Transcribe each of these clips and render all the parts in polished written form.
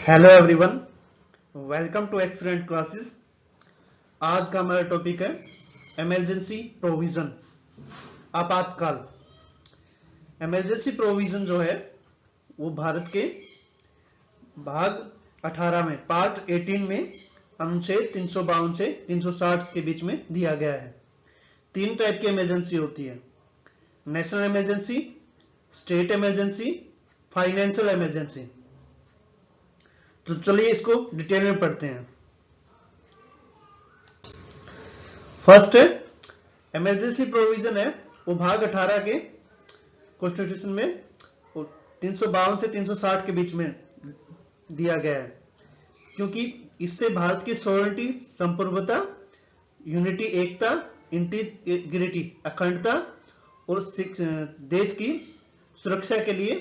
Hello everyone, welcome to excellent classes. आज का हमारा टॉपिक है इमरजेंसी प्रोविजन, आपातकाल। इमरजेंसी प्रोविजन जो है वो भारत के भाग 18 में पार्ट 18 में अनुच्छेद 352 से 360 के बीच में दिया गया है। तीन टाइप की इमरजेंसी होती है: national emergency, state emergency, financial emergency. तो चलिए इसको डिटेल में पढ़ते हैं। फर्स्ट इमरजेंसी प्रोविजन है वो भाग 18 के कॉन्स्टिट्यूशन में 352 से 360 के बीच में दिया गया है, क्योंकि इससे भारत की सॉवरेनिटी, संप्रभुता, यूनिटी, एकता, इंटीग्रिटी, अखंडता और देश की सुरक्षा के लिए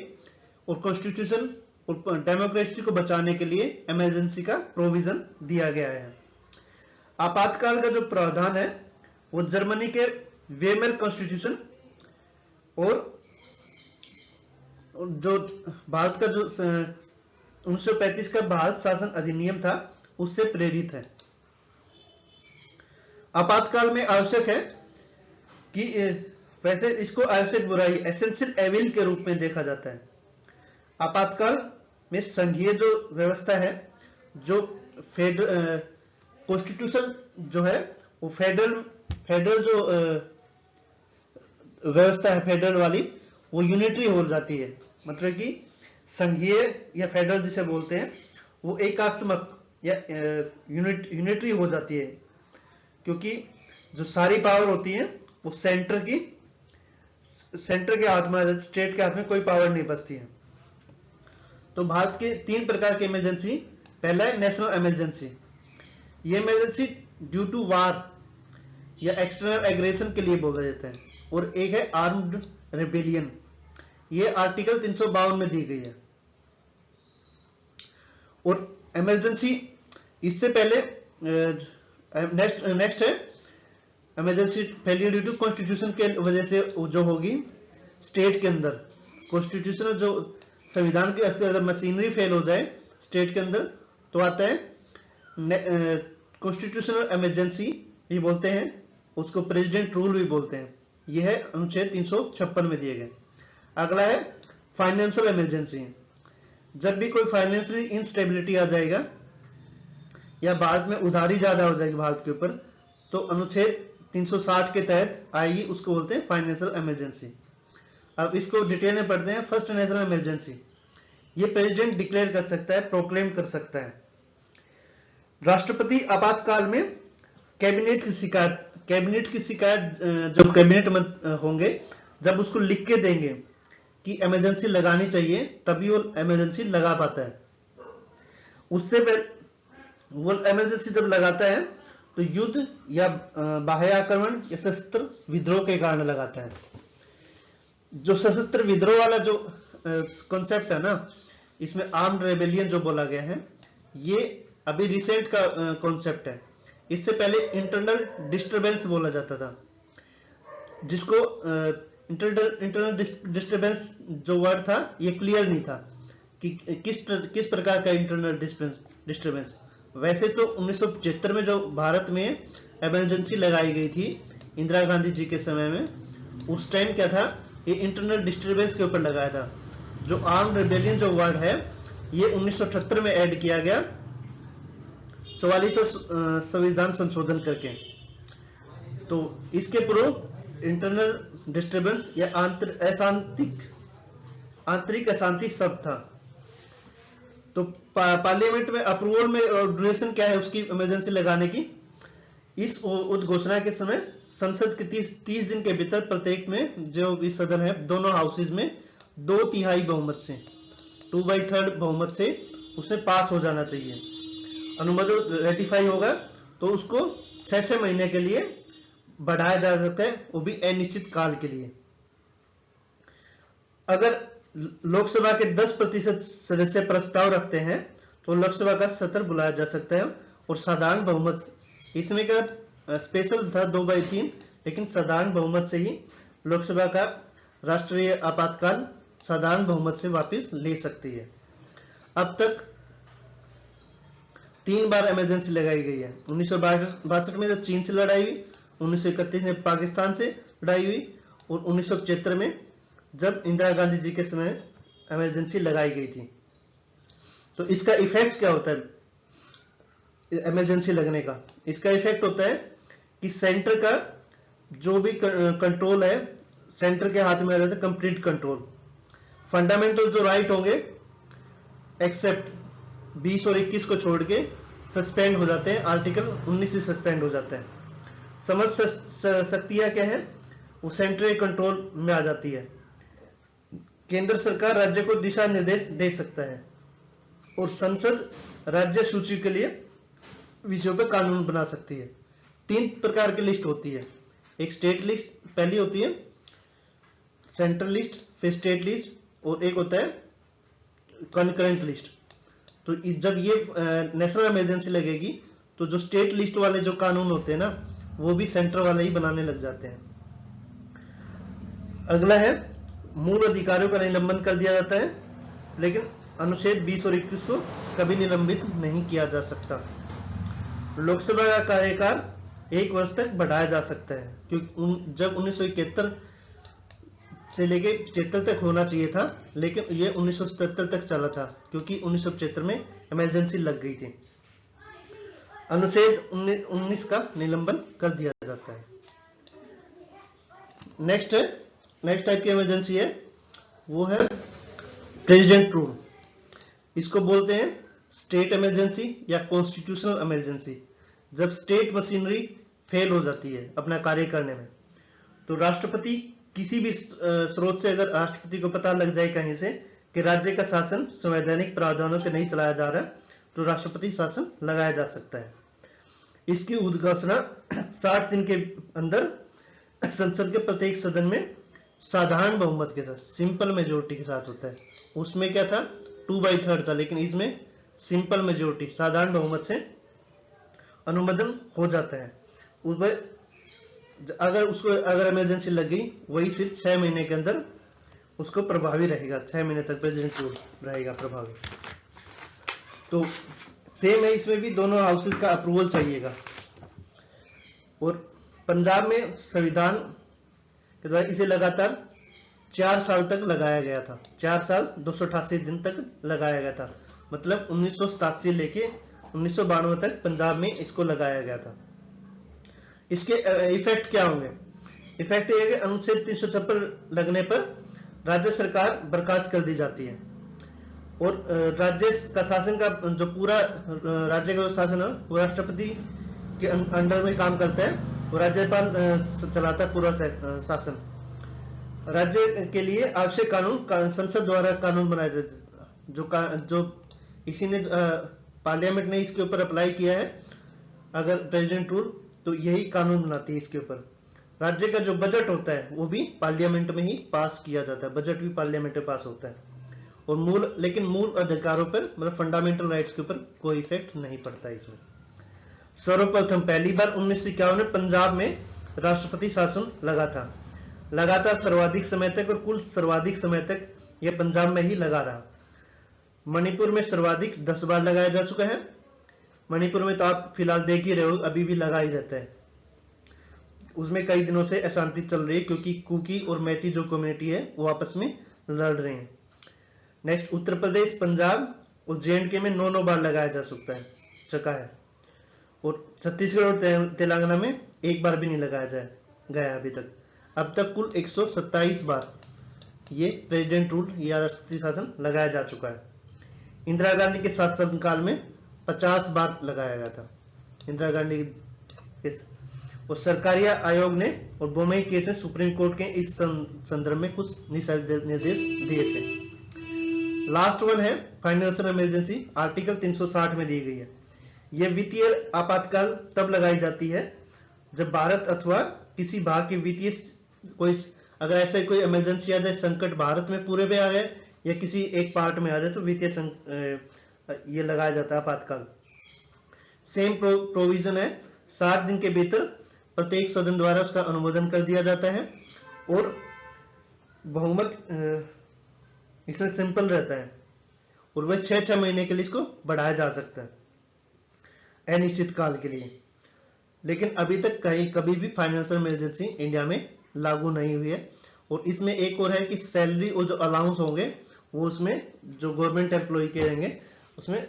और कॉन्स्टिट्यूशन और डेमोक्रेसी को बचाने के लिए इमरजेंसी का प्रोविजन दिया गया है। आपातकाल का जो प्रावधान है वो जर्मनी के वेमर कॉन्स्टिट्यूशन और जो भारत का जो 1935 का भारत शासन अधिनियम था उससे प्रेरित है। आपातकाल में आवश्यक है कि वैसे इसको आवश्यक बुराई, एसेंशियल एविल के रूप में देखा जाता है। आपातकाल में संघीय जो व्यवस्था है, जो कॉन्स्टिट्यूशन जो है वो फेडरल जो व्यवस्था है फेडरल वाली, वो यूनिटरी हो जाती है। मतलब कि संघीय या फेडरल जिसे बोलते हैं वो एकात्मक या यूनिटरी हो जाती है, क्योंकि जो सारी पावर होती है वो सेंटर के हाथ में, स्टेट के हाथ में कोई पावर नहीं बचती है। तो भारत के तीन प्रकार की इमरजेंसी। पहला है नेशनल इमरजेंसी। ये इमरजेंसी ड्यू टू वार या एक्सटर्नल एग्रेशन के लिए बोला जाता है। और एक है आर्म्ड रेबेलियन, ये आर्टिकल 352 में दी गई है। और इमरजेंसी इससे पहले नेक्स्ट है emergency failure due to constitution के वजह से जो होगी स्टेट के अंदर। कॉन्स्टिट्यूशन जो संविधान की अगर मशीनरी फेल हो जाए स्टेट के अंदर तो आता है कॉन्स्टिट्यूशनल इमरजेंसी भी बोलते हैं, उसको प्रेसिडेंट रूल भी बोलते हैं। यह है अनुच्छेद 356 में दिए गए। अगला है फाइनेंशियल इमरजेंसी। जब भी कोई फाइनेंशियली इंस्टेबिलिटी आ जाएगा या भारत में उधारी ज्यादा हो जाएगी भारत के ऊपर, तो अनुच्छेद 360 के तहत आएगी, उसको बोलते हैं फाइनेंशियल इमरजेंसी। अब इसको डिटेल में पढ़ते हैं। फर्स्ट नेशनल इमरजेंसी, ये प्रेसिडेंट डिक्लेयर कर सकता है, प्रोक्लेम कर सकता है। राष्ट्रपति आपातकाल में कैबिनेट की शिकायत जब कैबिनेट में होंगे, जब उसको लिख के देंगे कि इमरजेंसी लगानी चाहिए, तभी वो इमरजेंसी लगा पाता है। उससे पहले वो इमरजेंसी जब लगाता है तो युद्ध या बाह्य आक्रमण या सशस्त्र विद्रोह के कारण लगाता है। जो सशस्त्र विद्रोह वाला जो कॉन्सेप्ट है ना, इसमें आर्म्ड रेबेलियन जो बोला गया है, ये अभी रिसेंट का कॉन्सेप्ट है। इससे पहले इंटरनल डिस्टरबेंस बोला जाता था, जिसको इंटरनल डिस्टरबेंस जो वर्ड था ये क्लियर नहीं था कि किस प्रकार का इंटरनल डिस्टरबेंस। वैसे तो 1975 में जो भारत में इमरजेंसी लगाई गई थी इंदिरा गांधी जी के समय में, उस टाइम क्या था, ये इंटरनल डिस्टरबेंस के ऊपर लगाया था। जो आर्म्ड रेबेलियन जो वर्ड है ये 1978 में ऐड किया गया 44वां संविधान संशोधन करके। तो इसके पूर्व इंटरनल डिस्टरबेंस या आंतरिक अशांति शब्द था। तो पार्लियामेंट में अप्रूवल में ड्यूरेशन क्या है उसकी इमरजेंसी लगाने की, इस उद्घोषणा के समय संसद के 30 दिन के भीतर प्रत्येक में जो भी सदन है, दोनों हाउसेज में 2/3 बहुमत से 2/3 बहुमत से उसे पास हो जाना चाहिए। अनुमोदन रेटिफाई होगा तो उसको 6 महीने के लिए बढ़ाया जा सकता है, वो भी अनिश्चित काल के लिए। अगर लोकसभा के 10% सदस्य प्रस्ताव रखते हैं तो लोकसभा का सत्र बुलाया जा सकता है और साधारण बहुमत, इसमें क्या स्पेशल था 2/3, लेकिन साधारण बहुमत से ही लोकसभा का राष्ट्रीय आपातकाल साधारण बहुमत से वापस ले सकती है। अब तक 3 बार इमरजेंसी लगाई गई है। 1962 में जब चीन से लड़ाई हुई, 1931 में पाकिस्तान से लड़ाई हुई, और 1975 में जब इंदिरा गांधी जी के समय इमरजेंसी लगाई गई थी। तो इसका इफेक्ट क्या होता है इमरजेंसी लगने का? इसका इफेक्ट होता है कि सेंटर का जो भी कंट्रोल है सेंटर के हाथ में आ जाता है, कंप्लीट कंट्रोल। फंडामेंटल जो राइट होंगे एक्सेप्ट 20 और 21 को छोड़ के सस्पेंड हो जाते हैं। आर्टिकल 19 भी सस्पेंड हो जाता है। समझ शक्तियां क्या है, वो सेंट्रल कंट्रोल में आ जाती है। केंद्र सरकार राज्य को दिशा निर्देश दे सकता है, और संसद राज्य सूची के लिए विषयों पर कानून बना सकती है। 3 प्रकार की लिस्ट होती है। एक स्टेट लिस्ट पहली होती है, सेंट्रल लिस्ट, फिर स्टेट लिस्ट, और एक होता है कॉन्करेंट लिस्ट। तो जब ये नेशनल इमरजेंसी लगेगी तो जो स्टेट लिस्ट वाले जो कानून होते हैं ना, वो भी सेंटर वाले ही बनाने लग जाते हैं। अगला है मूल अधिकारियों का निलंबन कर दिया जाता है, लेकिन अनुच्छेद 20 और 21 को कभी निलंबित नहीं किया जा सकता। लोकसभा का कार्यकाल 1 वर्ष तक बढ़ाया जा सकता है, क्योंकि जब 1971 से लेके 75 तक होना चाहिए था, लेकिन ये 1977 तक चला था, क्योंकि 1975 में इमरजेंसी लग गई थी। अनुच्छेद 19 का निलंबन कर दिया जाता है। नेक्स्ट टाइप की इमरजेंसी है, वो है प्रेसिडेंट रूल। इसको बोलते हैं स्टेट इमरजेंसी या कॉन्स्टिट्यूशनल इमरजेंसी। जब स्टेट मशीनरी फेल हो जाती है अपना कार्य करने में, तो राष्ट्रपति किसी भी स्रोत से अगर राष्ट्रपति को पता लग जाए कहीं से कि राज्य का शासन संवैधानिक प्रावधानों के नहीं चलाया जा रहा, तो राष्ट्रपति शासन लगाया जा सकता है। इसकी उद्घोषणा 60 दिन के अंदर संसद के प्रत्येक सदन में साधारण बहुमत के साथ, सिंपल मेजोरिटी के साथ होता है। उसमें क्या था, 2/3 था, लेकिन इसमें सिंपल मेजोरिटी, साधारण बहुमत से अनुमोदन हो जाता है। उसमें अगर इमरजेंसी लग गई, वही फिर 6 महीने के अंदर उसको प्रभावी रहेगा। 6 महीने तक प्रेसिडेंट रूल रहेगा प्रभावी। तो सेम है, इसमें भी दोनों हाउसेस का अप्रूवल चाहिएगा। और पंजाब में संविधान के द्वारा इसे लगातार 4 साल तक लगाया गया था। 4 साल 288 दिन तक लगाया गया था। मतलब 1987 लेके 1992 तक पंजाब में इसको लगाया गया था। इसके इफेक्ट क्या होंगे? इफेक्ट ये है कि अनुच्छेद 356 लगने पर राज्य सरकार बर्खास्त कर दी जाती है, और राज्य का शासन का जो पूरा राज्य का जो शासन है वो राष्ट्रपति के अंडर में काम करता है, और राज्यपाल चलाता है पूरा शासन। राज्य के लिए आवश्यक कानून संसद द्वारा कानून बनाए जाते, जो इसी ने पार्लियामेंट ने इसके ऊपर अप्लाई किया है। अगर प्रेसिडेंट रूल, तो यही कानून बनाती है इसके ऊपर। राज्य का जो बजट होता है वो भी पार्लियामेंट में ही पास किया जाता है। बजट भी पार्लियामेंट में पास होता है। और मूल अधिकारों पर, मतलब फंडामेंटल राइट्स के ऊपर कोई इफेक्ट नहीं पड़ता इसमें। सर्वप्रथम पहली बार 1951 में पंजाब में राष्ट्रपति शासन लगा था। लगातार सर्वाधिक समय तक, और कुल सर्वाधिक समय तक यह पंजाब में ही लगा रहा। मणिपुर में सर्वाधिक 10 बार लगाया जा चुका है। मणिपुर में तो आप फिलहाल देख ही रहे हो, अभी भी लगा ही रहता है। उसमें कई दिनों से अशांति चल रही है, क्योंकि कुकी और मैती जो कम्युनिटी है वो आपस में लड़ रहे हैं। नेक्स्ट उत्तर प्रदेश, पंजाब और J&K में 9 बार लगाया जा चुका है। और छत्तीसगढ़ और तेलंगाना में 1 बार भी नहीं लगाया गया अभी तक। अब तक कुल 127 बार ये प्रेसिडेंट रूल या राष्ट्रपति शासन लगाया जा चुका है। इंदिरा गांधी के शासनकाल में 50 बार लगाया गया था इंदिरा गांधी के। और सरकारी आयोग ने और बोमई केस में सुप्रीम कोर्ट के इस संदर्भ में कुछ निर्देश दिए थे। लास्ट वन है फाइनेंशियल इमरजेंसी, आर्टिकल 360 में दी गई है। यह वित्तीय आपातकाल तब लगाई जाती है जब भारत अथवा किसी भाग की वित्तीय कोई, अगर ऐसा कोई इमरजेंसी आ जाए, संकट भारत में पूरे में आ जाए या किसी एक पार्ट में आ जाए, तो वित्तीय ये लगाया जाता है आपातकाल। सेम प्रोविजन है, 60 दिन के भीतर प्रत्येक सदन द्वारा उसका अनुमोदन कर दिया जाता है, और बहुमत इसमें सिंपल रहता है, और वह 6 महीने के लिए इसको बढ़ाया जा सकता है। अनिश्चित काल के लिए। लेकिन अभी तक कभी भी फाइनेंशियल इमरजेंसी इंडिया में लागू नहीं हुई है। और इसमें एक और है कि सैलरी और जो अलाउंस होंगे वो उसमें जो गवर्नमेंट एम्प्लॉय के रहेंगे उसमें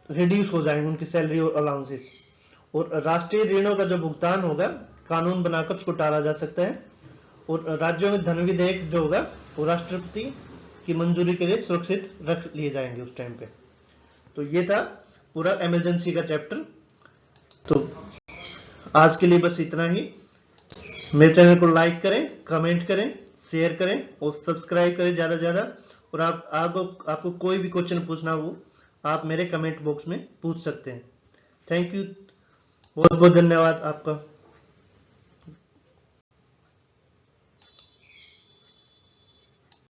रिड्यूस हो जाएंगे उनकी सैलरी और अलाउंसेस। और राष्ट्रीय ऋणों का जो भुगतान होगा कानून बनाकर उसको टाला जा सकता है। और राज्यों में धन विधेयक जो होगा वो राष्ट्रपति की मंजूरी के लिए सुरक्षित रख लिए जाएंगे उस टाइम पे। तो ये था पूरा इमरजेंसी का चैप्टर। तो आज के लिए बस इतना ही। मेरे चैनल को लाइक करें, कमेंट करें, शेयर करें और सब्सक्राइब करें ज़्यादा से ज़्यादा। और आपको कोई भी क्वेश्चन पूछना हो आप मेरे कमेंट बॉक्स में पूछ सकते हैं। थैंक यू, बहुत बहुत धन्यवाद आपका।